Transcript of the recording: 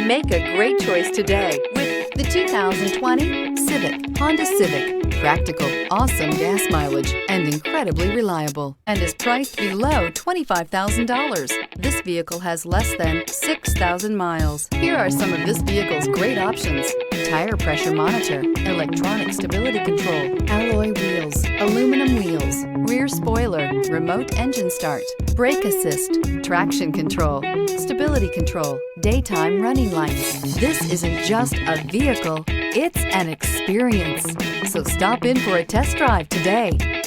Make a great choice today with the 2020 Civic. Honda Civic. Practical, awesome gas mileage, and incredibly reliable, and is priced below $25,000. This vehicle has less than 6,000 miles. Here are some of this vehicle's great options: tire pressure monitor, electronic stability control, alloy wheels, aluminum wheels, rear spoiler, remote engine start, brake assist, traction control, stability control, daytime running lights. This isn't just a vehicle, it's an experience. So stop in for a test drive today.